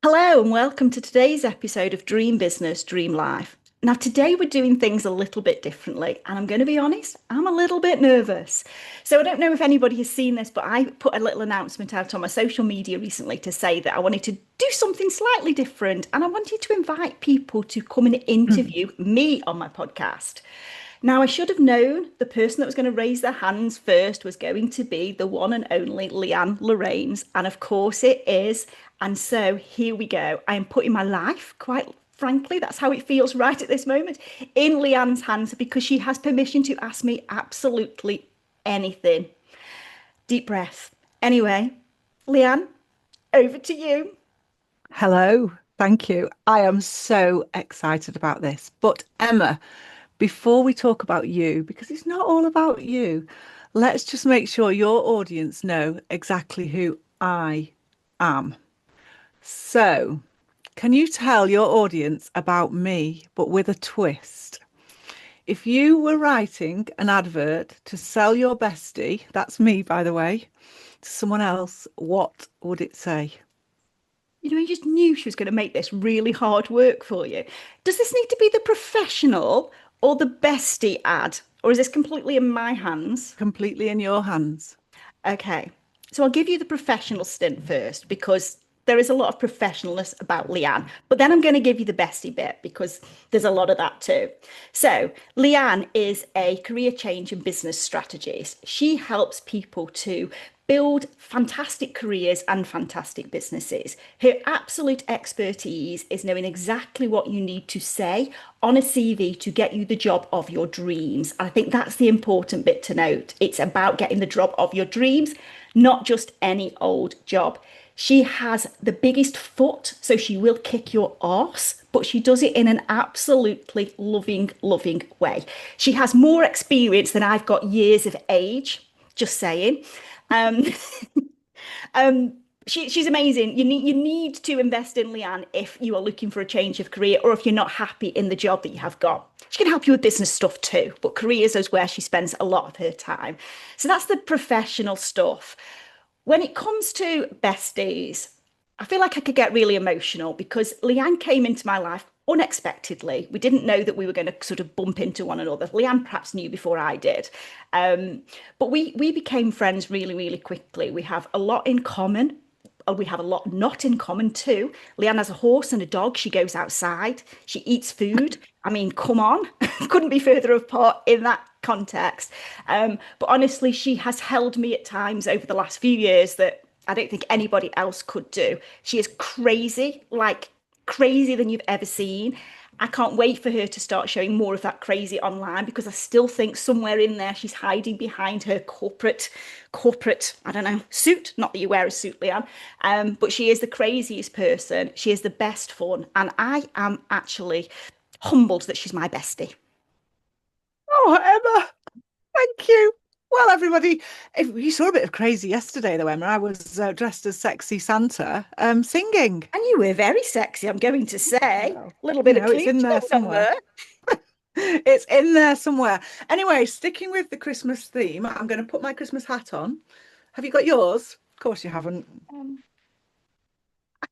Hello and welcome to today's episode of Dream Business, Dream Life. Now, today we're doing things a little bit differently, and I'm going to be honest, I'm a little bit nervous. So, I don't know if anybody has seen this, but I put a little announcement out on my social media recently to say that I wanted to do something slightly different, and I wanted to invite people to come and interview me on my podcast. Now, I should have known the person that was going to raise their hands first was going to be the one and only Leanne Lorains. And of course it is. And so here we go. I am putting my life, quite frankly, that's how it feels right at this moment, in Leanne's hands because she has permission to ask me absolutely anything. Deep breath. Anyway, Leanne, over to you. Hello, thank you. I am so excited about this. But Emma, before we talk about you, because it's not all about you, let's just make sure your audience know exactly who I am. So, can you tell your audience about me, but with a twist? If you were writing an advert to sell your bestie, that's me, by the way, to someone else, what would it say? You just knew she was going to make this really hard work for you. Does this need to be the professional or the bestie ad? Or is this completely in my hands? Completely in your hands. Okay. So I'll give you the professional stint first because there is a lot of professionalness about Leanne. But then I'm going to give you the bestie bit because there's a lot of that too. So Leanne is a career change and business strategist. She helps people to build fantastic careers and fantastic businesses. Her absolute expertise is knowing exactly what you need to say on a CV to get you the job of your dreams. I think that's the important bit to note. It's about getting the job of your dreams, not just any old job. She has the biggest foot, so she will kick your arse, but she does it in an absolutely loving, loving way. She has more experience than I've got years of age, just saying. Um, um, she's amazing. You need to invest in Leanne if you are looking for a change of career or if you're not happy in the job that you have got. She can help you with business stuff too, but careers is where she spends a lot of her time. So that's the professional stuff. When it comes to besties, I feel like I could get really emotional because Leanne came into my life unexpectedly. We didn't know that we were going to sort of bump into one another. Leanne perhaps knew before I did. But we became friends really, really quickly. We have a lot in common. We have a lot not in common too. Leanne has a horse and a dog. She goes outside. She eats food. I mean, come on. Couldn't be further apart in that context. But honestly, she has held me at times over the last few years that I don't think anybody else could do. She is crazy, like crazy than you've ever seen. I can't wait for her to start showing more of that crazy online because I still think somewhere in there she's hiding behind her corporate, I don't know, suit. Not that you wear a suit, Leanne. But she is the craziest person. She is the best fun. And I am actually humbled that she's my bestie. Oh, Emma, thank you. Well, everybody, if you saw a bit of crazy yesterday, though, Emma, I was dressed as sexy Santa, singing. And you were very sexy, I'm going to say. Well, A little bit of it's in cliche there on somewhere. there. It's in there somewhere. Anyway, sticking with the Christmas theme, I'm going to put my Christmas hat on. Have you got yours? Of course you haven't. Um,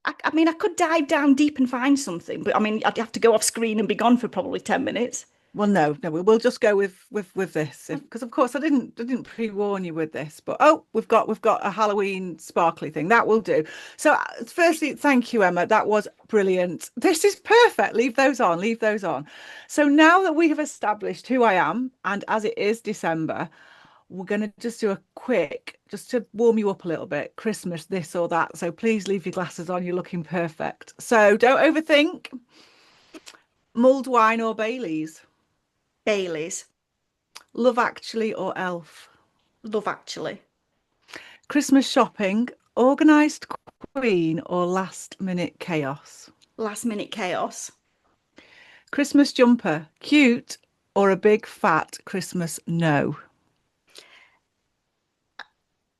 I mean, I could dive down deep and find something, but I mean, I'd have to go off screen and be gone for probably 10 minutes. Well, no, we'll just go with this because of course I didn't pre-warn you with this, but oh, we've got a Halloween sparkly thing that will do. So, firstly, thank you, Emma. That was brilliant. This is perfect. Leave those on. Leave those on. So now that we have established who I am, and as it is December, we're going to just do a quick, just to warm you up a little bit, Christmas this or that. So please leave your glasses on. You're looking perfect. So don't overthink. Mulled wine or Baileys. Baileys, Love Actually or Elf? Love Actually, Christmas shopping, organised queen or last minute chaos? Last Minute Chaos. Christmas jumper, cute or a big fat Christmas no?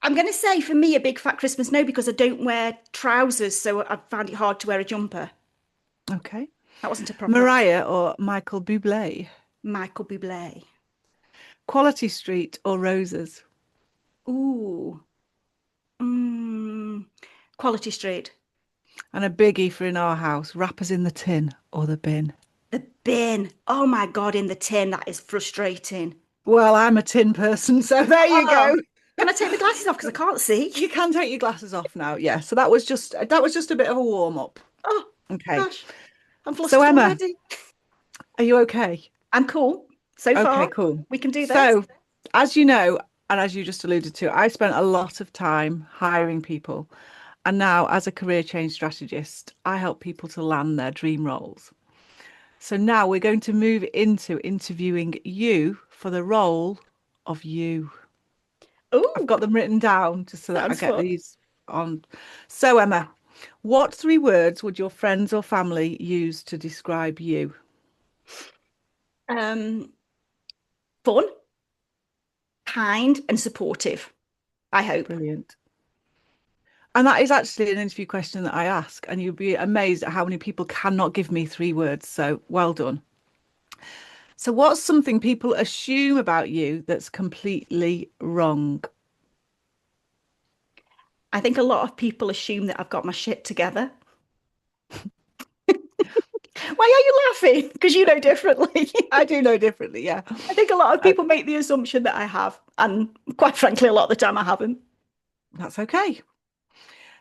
I'm going to say for me, a big fat Christmas no, because I don't wear trousers, so I found it hard to wear a jumper. Okay. That wasn't a proper answer. Mariah or Michael Bublé? Michael Bublé. Quality Street or Roses? Ooh. Mm. Quality Street. And a biggie for in our house, wrappers in the tin or the bin. The bin. Oh my God, in the tin. That is frustrating. Well, I'm a tin person, so there you Oh, go. can I take my glasses off because I can't see? You can take your glasses off now. Yeah. So that was just a bit of a warm up. Oh Okay. gosh, I'm So flustered Emma, already. are you okay? I'm cool so Okay, far. cool. We can do this. So, as you know, and as you just alluded to, I spent a lot of time hiring people. And now, as a career change strategist, I help people to land their dream roles. So now we're going to move into interviewing you for the role of you. I've Oh, got them written down just so that I sounds get fun. these on. So, Emma, what three words would your friends or family use to describe you? Um, Fun, kind, and supportive. I hope. Brilliant. And that is actually an interview question that I ask, and you'll be amazed at how many people cannot give me three words. So well done. So, what's something people assume about you that's completely wrong? I think a lot of people assume that I've got my shit together. Why are you laughing? Because you know differently. I do know differently, yeah. I think a lot of Uh, people make the assumption that I have, and quite frankly, a lot of the time I haven't. that's okay.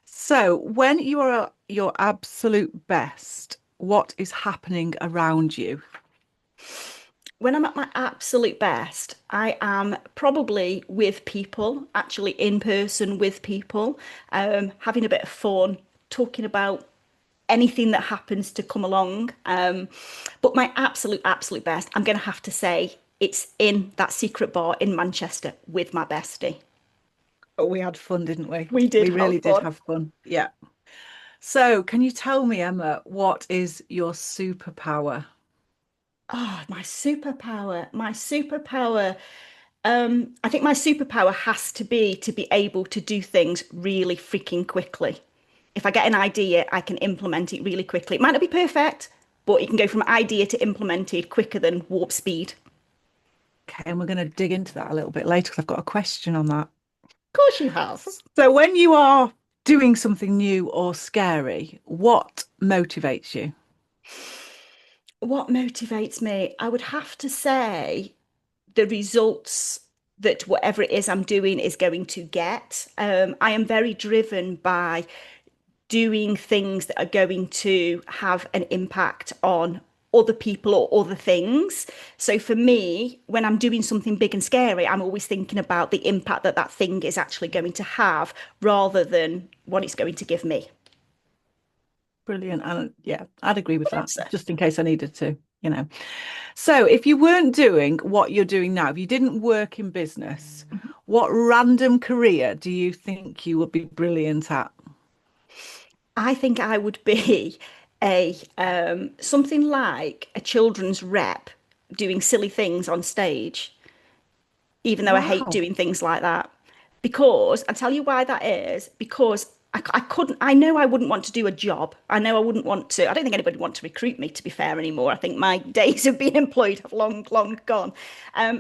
So, when you are at your absolute best, what is happening around you? When I'm at my absolute best, I am probably with people, actually in person with people, having a bit of fun, talking about anything that happens to come along. But my absolute best, I'm going to have to say it's in that secret bar in Manchester with my bestie. Oh, we had fun, didn't we? We did We have really did fun. have fun. Yeah. So, can you tell me, Emma, what is your superpower? Oh, my superpower. My superpower. I think my superpower has to be able to do things really freaking quickly. If I get an idea, I can implement it really quickly. It might not be perfect, but it can go from idea to implemented quicker than warp speed. Okay, and we're going to dig into that a little bit later because I've got a question on that. Of course you have. So, when you are doing something new or scary, what motivates you? What motivates me? I would have to say the results that whatever it is I'm doing is going to get. I am very driven by doing things that are going to have an impact on other people or other things. So for me, when I'm doing something big and scary, I'm always thinking about the impact that that thing is actually going to have rather than what it's going to give me. Brilliant. And yeah, I'd agree with Good that, answer. just in case I needed to. So, if you weren't doing what you're doing now, if you didn't work in business, what random career do you think you would be brilliant at? I think I would be a something like a children's rep doing silly things on stage, even though I hate Wow. doing things like that. Because I'll tell you why that is. Because I couldn't, I know I wouldn't want to do a job. I know I wouldn't want to, I don't think anybody would want to recruit me, to be fair, anymore. I think my days of being employed have long gone.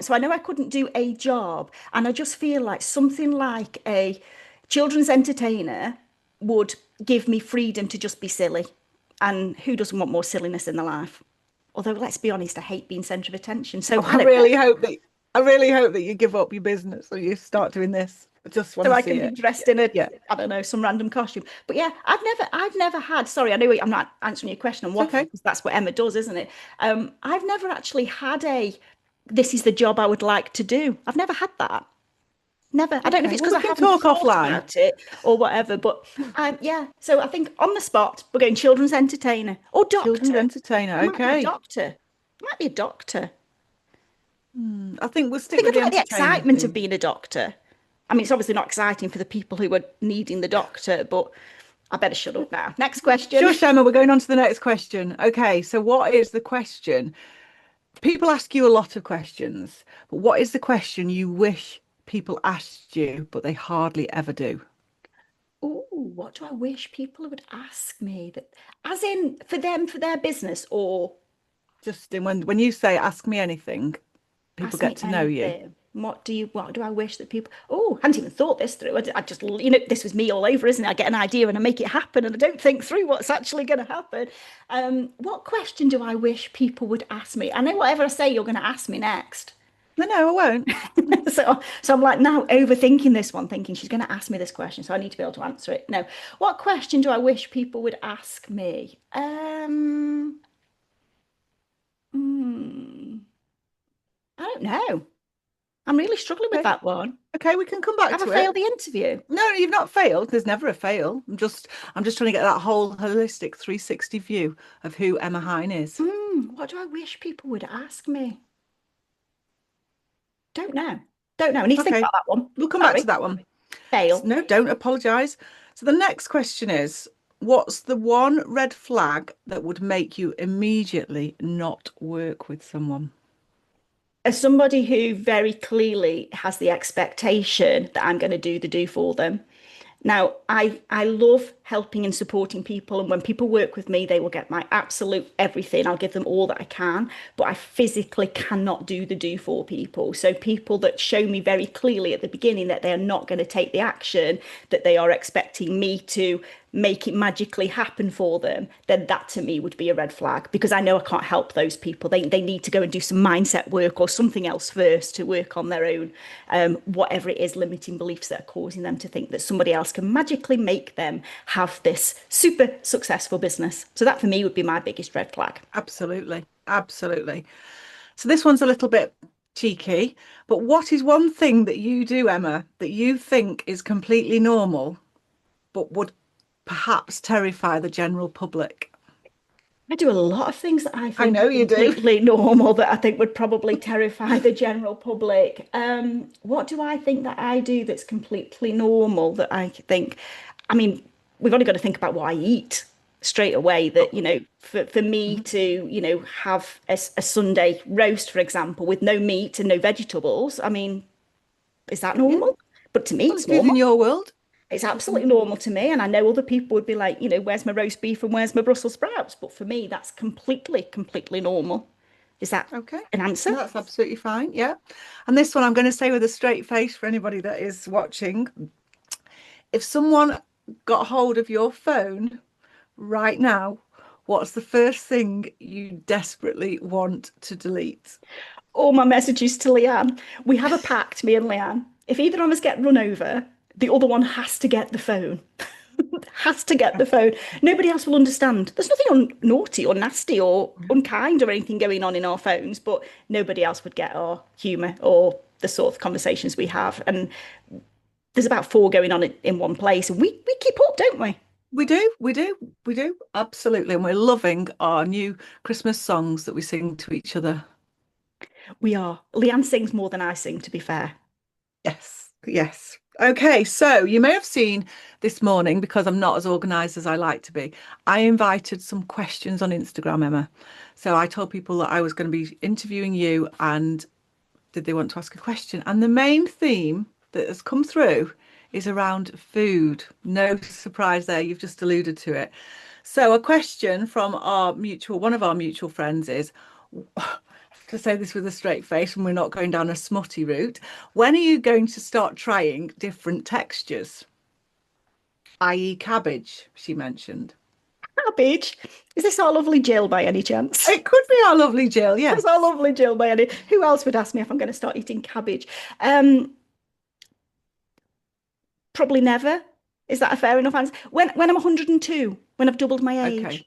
So I know I couldn't do a job. And I just feel like something like a children's entertainer would give me freedom to just be silly. And who doesn't want more silliness in their life? Although, let's be honest, I hate being centre of attention. So Oh, I don't know. I really hope that you give up your business or you start doing this. I just want So to I see can be it. dressed in a, Yeah, I don't know, some random costume. But yeah, I've never had, sorry, I know I'm not answering your question on it's waffle okay. because that's what Emma does, isn't it? I've never actually had this is the job I would like to do. I've never had that. Never. I don't know if Okay. it's Well, because we I can haven't talk thought offline. about it or whatever. But yeah, so I think on the spot, we're going children's entertainer or Children's doctor. entertainer. I might be a Okay. doctor. I might be a doctor. I think we'll I stick think with I'd the like the entertainer excitement of theme. being a doctor. I mean, it's obviously not exciting for the people who are needing the doctor, but I better shut up now. Next question. Shush, Emma, we're going on to the next question. Okay, so what is the question? People ask you a lot of questions, but what is the question you wish people asked you, but they hardly ever do? Oh, what do I wish people would ask me that, as in for them, for their business, or Just when you say ask me anything, people ask me get to know you. anything? What do I wish that people, oh, I hadn't even thought this through. I just, this was me all over, isn't it? I get an idea and I make it happen and I don't think through what's actually going to happen. What question do I wish people would ask me? I know whatever I say, you're going to ask me next. No, I won't. So I'm like now overthinking this one, thinking she's going to ask me this question, so I need to be able to answer it. No, what question do I wish people would ask me? Hmm, I don't know. I'm really struggling with Okay. that one. Okay, we can come back Have I to it. failed the interview? No, you've not failed. There's never a fail. I'm just trying to get that whole holistic 360 view of who Emma Hine is. What do I wish people would ask me? Don't know. Don't know. I need to think Okay, about that one. we'll come back Sorry. to that one. Fail. No, don't apologize. So the next question is, what's the one red flag that would make you immediately not work with someone? As somebody who very clearly has the expectation that I'm going to do the do for them. Now, I love helping and supporting people, and when people work with me, they will get my absolute everything. I'll give them all that I can, but I physically cannot do the do for people. So people that show me very clearly at the beginning that they are not going to take the action, that they are expecting me to make it magically happen for them, then that to me would be a red flag because I know I can't help those people. They need to go and do some mindset work or something else first to work on their own, whatever it is, limiting beliefs that are causing them to think that somebody else can magically make them have this super successful business. So that for me would be my biggest red flag. Absolutely. Absolutely. So this one's a little bit cheeky, but what is one thing that you do, Emma, that you think is completely normal, but would perhaps terrify the general public? I do a lot of things that I I think know are you do. completely normal that I think would probably terrify the general public. What do I think that I do that's completely normal that I think, I mean, we've only got to think about what I eat straight away that, for me Mhm. to, have a Sunday roast, for example, with no meat and no vegetables. I mean, is that Yeah. normal? But to me, Well, it's it is in normal. your world. It's It is in absolutely your normal to me. And I know other people would be like, where's my roast beef and where's my Brussels sprouts? But for me, that's completely, completely normal. Is that Okay. an answer? No, that's absolutely fine. Yeah. And this one I'm going to say with a straight face for anybody that is watching. If someone got hold of your phone right now, what's the first thing you desperately want to delete? All my messages to Leanne. We have a pact, me and Leanne. If either of us get run over, the other one has to get the phone. Has to get the phone. Nobody else will understand. There's nothing naughty or nasty or unkind or anything going on in our phones, but nobody else would get our humour or the sort of conversations we have. And there's about four going on in one place, and we keep up, don't we? We do, absolutely. And we're loving our new Christmas songs that we sing to each other. We are. Leanne sings more than I sing, to be fair. Yes, yes. Okay, so you may have seen this morning, because I'm not as organized as I like to be, I invited some questions on Instagram, Emma. So I told people that I was going to be interviewing you and did they want to ask a question? And the main theme that has come through is around food. No surprise there, you've just alluded to it. So a question from one of our mutual friends is, to say this with a straight face and we're not going down a smutty route, when are you going to start trying different textures, i.e. cabbage, she mentioned. Cabbage. Is this our lovely Jill by any chance? It could be our lovely Jill, Is our yes. lovely Jill by any? Who else would ask me if I'm going to start eating cabbage? Um, Probably never. Is that a fair enough answer? When I'm 102, when I've doubled my Okay. age.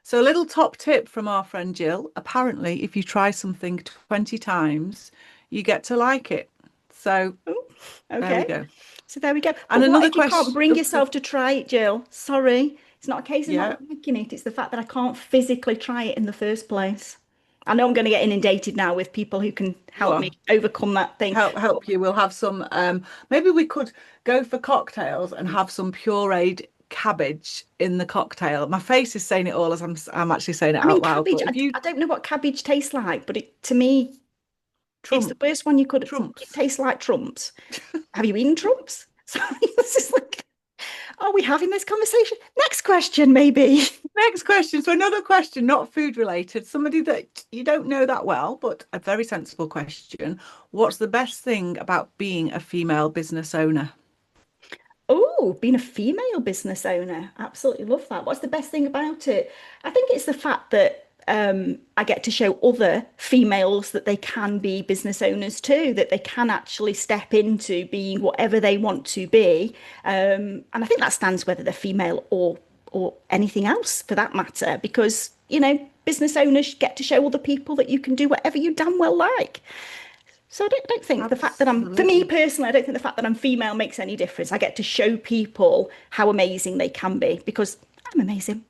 So a little top tip from our friend Jill. Apparently, if you try something 20 times, you get to like it. So Oh, there we okay. go. So there we go. And But what another if you can't question. bring yourself to try it, Jill? Sorry. It's not a case of Yeah. not liking it. It's the fact that I can't physically try it in the first place. I know I'm going to get inundated now with people who can help me Well, overcome that thing. But help you. We'll have some maybe we could go for cocktails and have some pureed cabbage in the cocktail. My face is saying it all as I'm actually saying it I mean, out loud. cabbage, But if you I don't know what cabbage tastes like, but to me, it's the worst trumps, one you could. It trumps. tastes like trumps. Have you eaten trumps? Sorry, this is like. Are we having this conversation? Next question, maybe. Next question. So another question, not food related, somebody that you don't know that well, but a very sensible question. What's the best thing about being a female business owner? Oh, being a female business owner. Absolutely love that. What's the best thing about it? I think it's the fact that I get to show other females that they can be business owners too, that they can actually step into being whatever they want to be. And I think that stands whether they're female or anything else for that matter, because, business owners get to show other people that you can do whatever you damn well like. So I don't think the fact that for me Absolutely. personally, I don't think the fact that I'm female makes any difference. I get to show people how amazing they can be because I'm amazing.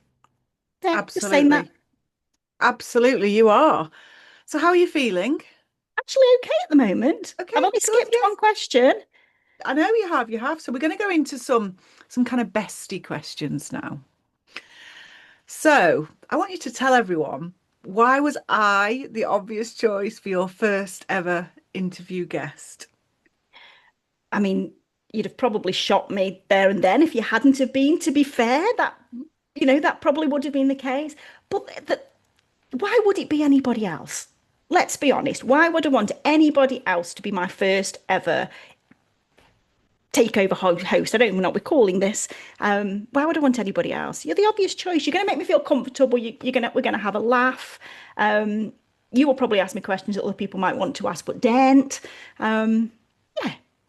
Yeah, just saying that. Absolutely. Absolutely, you are. So how are you feeling? Actually, okay at the moment. I've Okay, only good. skipped Yeah, one question. I know you have. So we're going to go into some kind of bestie questions now. So I want you to tell everyone, why was I the obvious choice for your first ever interview guest? I mean, you'd have probably shot me there and then if you hadn't have been, to be fair. That probably would have been the case. But why would it be anybody else? Let's be honest. Why would I want anybody else to be my first ever takeover host? I don't even know what we're calling this. Why would I want anybody else? You're the obvious choice. You're going to make me feel comfortable. We're going to have a laugh. You will probably ask me questions that other people might want to ask, but daren't. Yeah,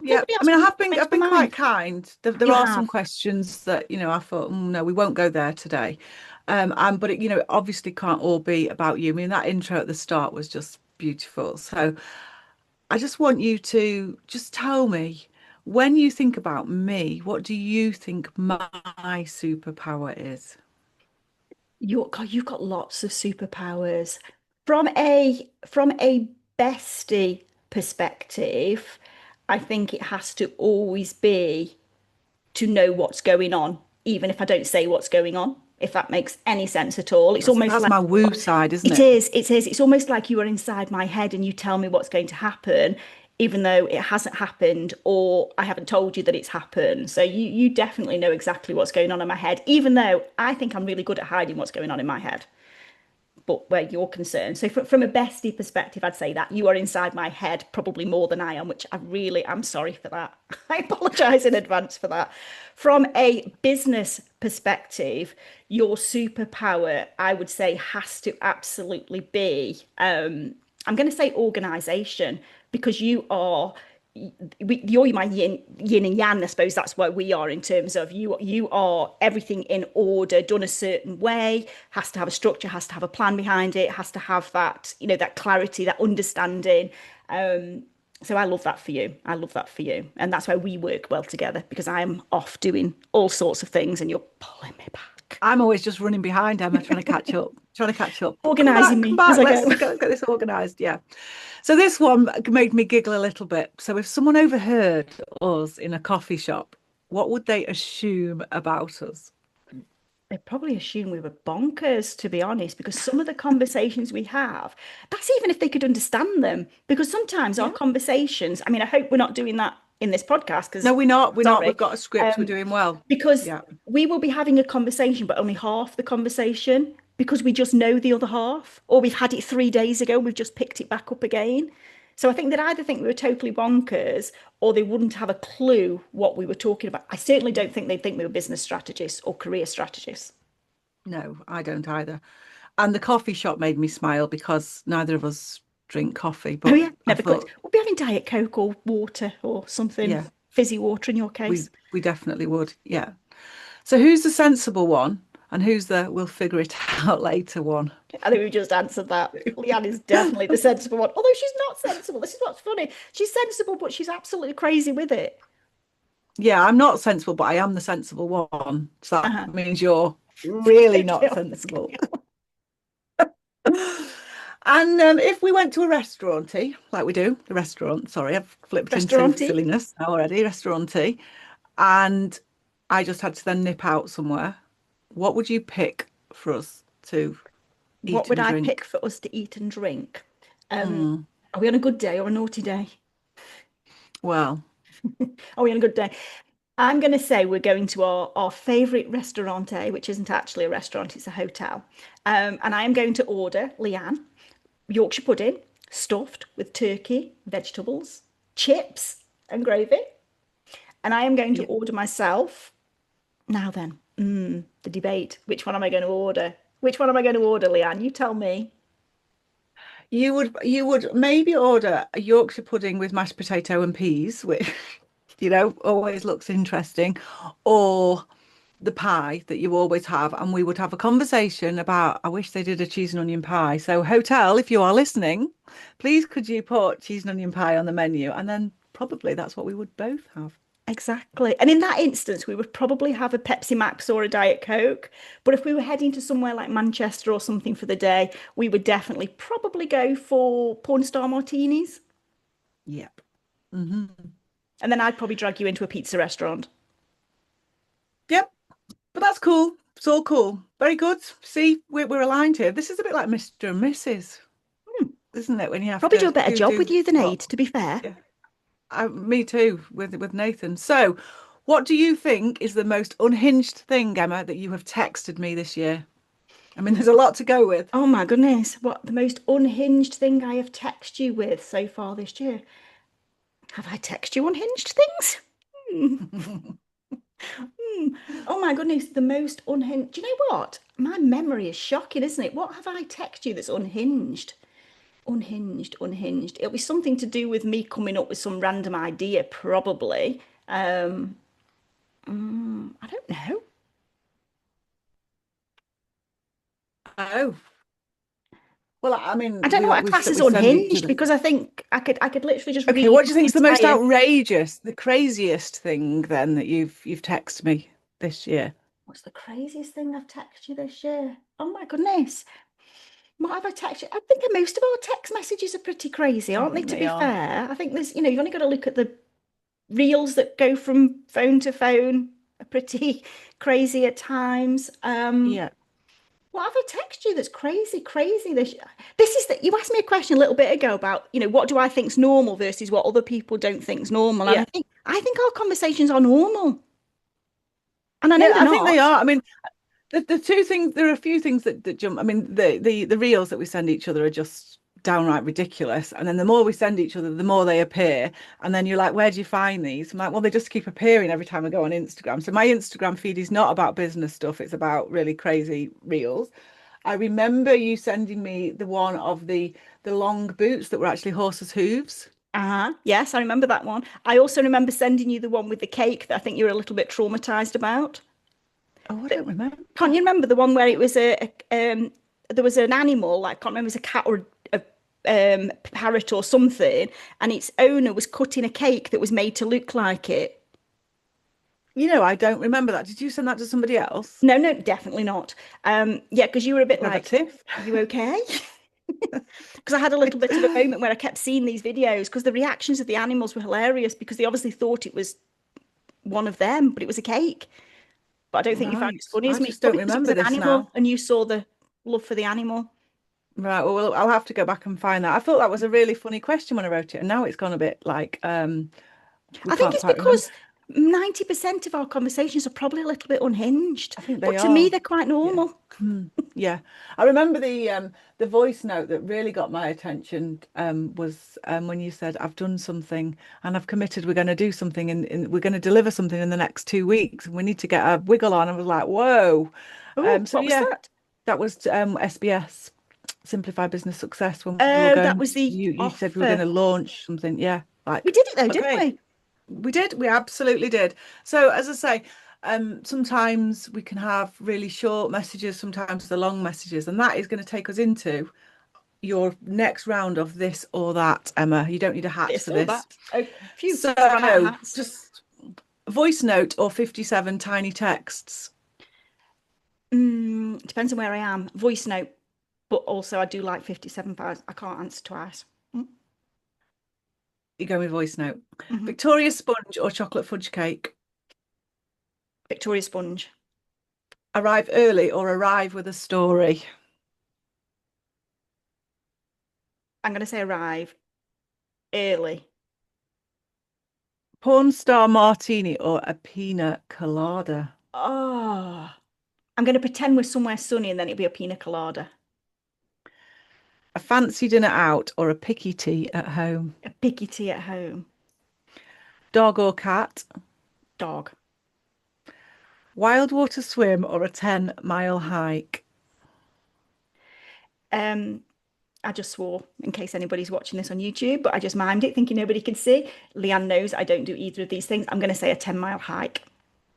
Yeah, nobody I else mean, brings I've to been quite mind. kind. There You are some have. questions that, I thought, no, we won't go there today. But it obviously can't all be about you. I mean, that intro at the start was just beautiful. So I just want you to just tell me, when you think about me, what do you think my superpower is? God, you've got lots of superpowers. From a bestie perspective, I think it has to always be to know what's going on, even if I don't say what's going on, if that makes any sense at all. It's almost That's like my woo side, isn't it it? is, it is. It's almost like you are inside my head and you tell me what's going to happen, even though it hasn't happened or I haven't told you that it's happened. So you definitely know exactly what's going on in my head, even though I think I'm really good at hiding what's going on in my head, but where you're concerned. So from a bestie perspective, I'd say that you are inside my head probably more than I am, which I really am sorry for that. I apologize in advance for that. From a business perspective, your superpower, I would say, has to absolutely be, I'm going to say organization, because you're my yin and yang. I suppose that's where we are in terms of you are everything in order, done a certain way, has to have a structure, has to have a plan behind it, has to have that, that clarity, that understanding. So I love that for you. I love that for you. And that's why we work well together, because I'm off doing all sorts of things and you're pulling me back, I'm always just running behind Emma, trying to catch up, trying to catch up. Come organizing back, come me as back. I go. Let's get this organized. Yeah. So this one made me giggle a little bit. So if someone overheard us in a coffee shop, what would they assume about us? They probably assume we were bonkers, to be honest, because some of the conversations we have, that's even if they could understand them. Because sometimes our Yeah. conversations, I mean, I hope we're not doing that in this podcast, No, because we're not. We're not. We've sorry, got a script. We're um, doing well. because Yeah. we will be having a conversation, but only half the conversation because we just know the other half, or we've had it 3 days ago, we've just picked it back up again. So I think that either think we were totally bonkers or they wouldn't have a clue what we were talking about. I certainly don't think they'd think we were business strategists or career strategists. No, I don't either. And the coffee shop made me smile because neither of us drink coffee. Oh But yeah, I never cooked. thought, We'll be having Diet Coke or water or something yeah, fizzy water in your case. we definitely would. Yeah. So who's the sensible one and who's the we'll figure it out later one? I think we just answered that. Leanne is definitely the sensible one. Although she's not sensible. This is what's funny. She's sensible, but she's absolutely crazy with it. Yeah, I'm not sensible, but I am the sensible one. So Uh-huh. that means you're really Okay, not on sensible. scale. And if we went to a restauranty, like we do, the restaurant, sorry, I've flipped into Restauranty. silliness now already, restauranty, and I just had to then nip out somewhere, what would you pick for us to What eat would and I pick drink? for us to eat and drink? Um, Mm, are we on a good day or a naughty day? well, Are we on a good day? I'm going to say we're going to our favourite restaurante, which isn't actually a restaurant, it's a hotel. And I am going to order, Leanne, Yorkshire pudding, stuffed with turkey, vegetables, chips, and gravy. And I am going to Yeah. order myself. Now then, the debate. Which one am I going to order? Which one am I going to order, Leanne? You tell me. You would maybe order a Yorkshire pudding with mashed potato and peas, which always looks interesting, or the pie that you always have, and we would have a conversation about, I wish they did a cheese and onion pie. So hotel, if you are listening, please could you put cheese and onion pie on the menu? And then probably that's what we would both have. Exactly. And in that instance, we would probably have a Pepsi Max or a Diet Coke. But if we were heading to somewhere like Manchester or something for the day, we would definitely probably go for porn star martinis. Yep. Hmm. And then I'd probably drag you into a pizza restaurant. Yep. But that's cool. It's all cool. Very good. See, we're aligned here. This is a bit like Mr. and Mrs., Hmm. isn't it? When you have Probably do to a better who job with do you than what. Aid, to be fair. Yeah. Me too, with Nathan. So, what do you think is the most unhinged thing, Emma, that you have texted me this year? I mean, there's a lot to go with. Oh my goodness, what the most unhinged thing I have texted you with so far this year? Have I texted you unhinged things? Hmm. Hmm. Oh my goodness, the most unhinged. Do you know what? My memory is shocking, isn't it? What have I texted you that's unhinged? Unhinged, unhinged. It'll be something to do with me coming up with some random idea, probably. Um, I don't know. Oh, well, I I mean, don't know what I class as we send each unhinged other. because I think I could literally just Okay, read what do you the think is the most entire. outrageous, the craziest thing then that you've texted me this year? What's the craziest thing I've texted you this year? Oh my goodness. What have I texted you? I think most of our text messages are pretty crazy, I aren't they, think to they be are. fair? I think you've only got to look at the reels that go from phone to phone are pretty crazy at times. Yeah. What have I texted you that's crazy, crazy? This is that you asked me a question a little bit ago about, what do I think's normal versus what other people don't think's normal. And Yeah. I think our conversations are normal. And I know Yeah, they're I think they not. are. I mean, the two things, there are a few things that jump. I mean, the reels that we send each other are just downright ridiculous. And then the more we send each other, the more they appear. And then you're like, where do you find these? I'm like, well, they just keep appearing every time I go on Instagram. So my Instagram feed is not about business stuff. It's about really crazy reels. I remember you sending me the one of the long boots that were actually horses' hooves. Uh-huh. Yes, I remember that one. I also remember sending you the one with the cake that I think you were a little bit traumatized about. Oh, I don't remember. Can't you remember the one where it was there was an animal, like, I can't remember, it was a cat or a parrot or something, and its owner was cutting a cake that was made to look like it. I don't remember that. Did you send that to somebody else? No, no, definitely not. Yeah, because you were a bit Clever like, tiff. you okay? Because I had a little bit of a moment where I kept seeing these videos because the reactions of the animals were hilarious because they obviously thought it was one of them, but it was a cake. But I don't think you found it Right. as funny as I me. just don't Probably because it was remember an this animal now. and you saw the love for the animal. Right. Well, I'll have to go back and find that. I thought that was a really funny question when I wrote it, and now it's gone a bit like we I think can't it's quite remember. because 90% of our conversations are probably a little bit unhinged, I think they but to me, are. they're quite Yeah. normal. Yeah. I remember the voice note that really got my attention was when you said, I've done something and I've committed we're going to do something and we're going to deliver something in the next 2 weeks and we need to get a wiggle on. I was like, whoa. Oh, So what was yeah, that? that was SBS Simplify Business Success when we were Oh, that going was to, the you said we were going offer. to launch something. Yeah. We Like, did it though, didn't okay. we? We did. We absolutely did. So, as I say, sometimes we can have really short messages, sometimes the long messages, and that is going to take us into your next round of this or that, Emma. You don't need a hat This for or this. that. Oh, phew, I ran out of So, hats. just voice note or 57 tiny texts. Depends on where I am. Voice note, but also I do like 57 pounds. I can't answer twice. You go with voice note. Mhm. Victoria sponge or chocolate fudge cake. Victoria Sponge. Arrive early or arrive with a story. I'm going to say arrive early. Porn star martini or a pina colada? Oh, I'm going to pretend we're somewhere sunny and then it'll be a pina colada. A fancy dinner out or a picky tea at home? A picky tea at home. Dog or cat? Dog. Wild water swim or a 10-mile hike? Um, I just swore in case anybody's watching this on YouTube, but I just mimed it thinking nobody can see. Leanne knows I don't do either of these things. I'm going to say a 10-mile hike.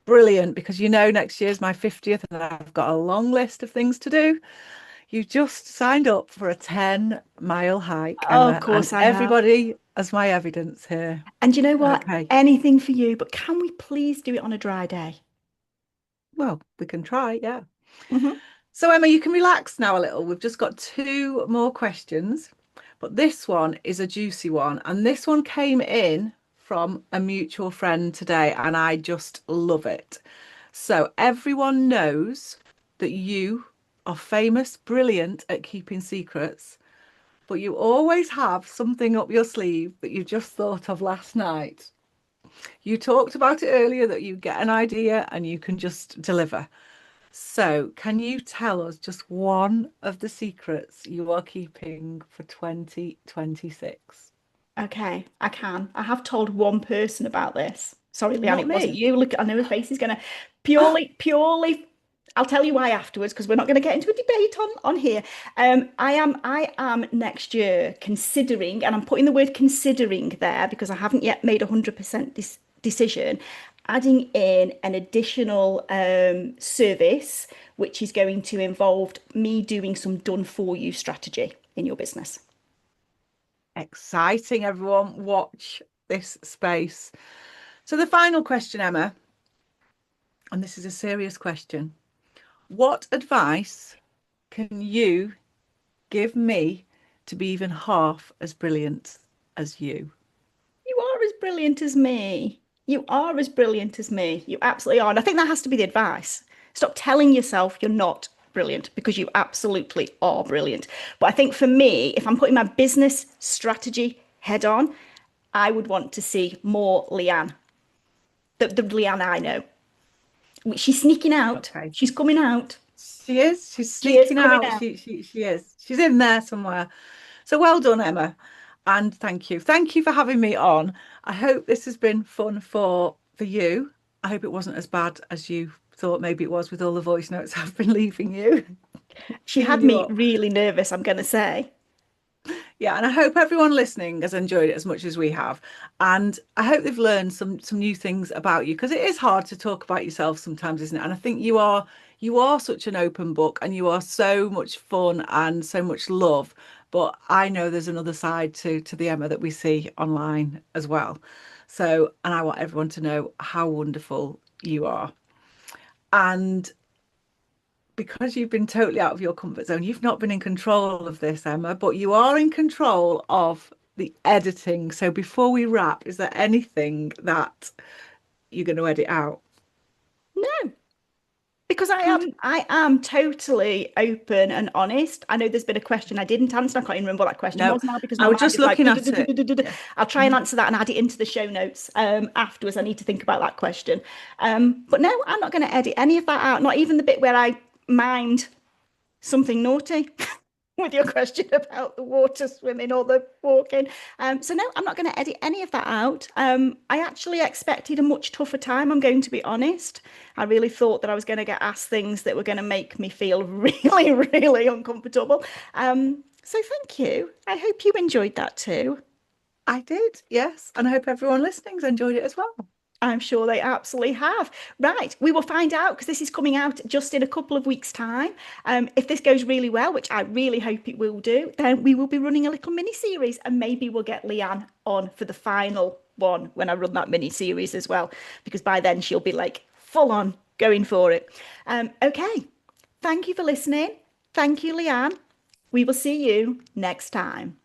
Brilliant, because you know next year's my 50th and I've got a long list of things to do. You just signed up for a 10-mile hike, Oh, of Emma, and course I have. everybody has my evidence here. And you know what? Okay, Anything for you, but can we please do it on a dry day? well, we can try, yeah. Hmm. So, Emma, you can relax now a little. We've just got two more questions, but this one is a juicy one. And this one came in from a mutual friend today, and I just love it. So, everyone knows that you are famous, brilliant at keeping secrets, but you always have something up your sleeve that you just thought of last night. You talked about it earlier that you get an idea and you can just deliver. So, can you tell us just one of the secrets you are keeping for 2026? Okay, I can. I have told one person about this. Sorry, Leanne, Not it wasn't me. you. Look, I know his face is gonna purely. I'll tell you why afterwards because we're not going to get into a debate on here. I am next year considering, and I'm putting the word considering there because I haven't yet made 100% decision, adding in an additional service which is going to involve me doing some done for you strategy in your business. Exciting, everyone. Watch this space. So, the final question, Emma, and this is a serious question. What advice can you give me to be even half as brilliant as you? You are as brilliant as me. You are as brilliant as me. You absolutely are. And I think that has to be the advice. Stop telling yourself you're not brilliant because you absolutely are brilliant. But I think for me, if I'm putting my business strategy head on, I would want to see more Leanne, the Leanne I know. She's sneaking out. Okay. She's coming out. She is. She's She is sneaking coming out. out. She is. She's in there somewhere. So well done, Emma. And thank you. Thank you for having me on. I hope this has been fun for you. I hope it wasn't as bad as you thought maybe it was with all the voice notes I've been leaving you, She giving had you me up. really nervous, I'm going to say. Yeah, and I hope everyone listening has enjoyed it as much as we have. And I hope they've learned some new things about you because it is hard to talk about yourself sometimes, isn't it? And I think you are such an open book and you are so much fun and so much love. But I know there's another side to the Emma that we see online as well. So, and I want everyone to know how wonderful you are. And because you've been totally out of your comfort zone, you've not been in control of this, Emma, but you are in control of the editing. So before we wrap, is there anything that you're going to edit out? No. Because Good. I am totally open and honest. I know there's been a question I didn't answer. I can't even remember what that question No, was now because I my was mind just is like, looking at it. Yeah. I'll try and Mhm. answer that and add it into the show notes afterwards. I need to think about that question. But no, I'm not going to edit any of that out, not even the bit where I mind something naughty with your question about the water swimming or the walking. So no, I'm not going to edit any of that out. I actually expected a much tougher time, I'm going to be honest. I really thought that I was going to get asked things that were going to make me feel really, really uncomfortable. So thank you. I hope you enjoyed that too. I did, yes. And I hope everyone listening's enjoyed it as well. I'm sure they absolutely have. Right, we will find out because this is coming out just in a couple of weeks' time. If this goes really well, which I really hope it will do, then we will be running a little mini series and maybe we'll get Leanne on for the final one when I run that mini series as well, because by then she'll be like full on going for it. Okay, thank you for listening. Thank you, Leanne. We will see you next time.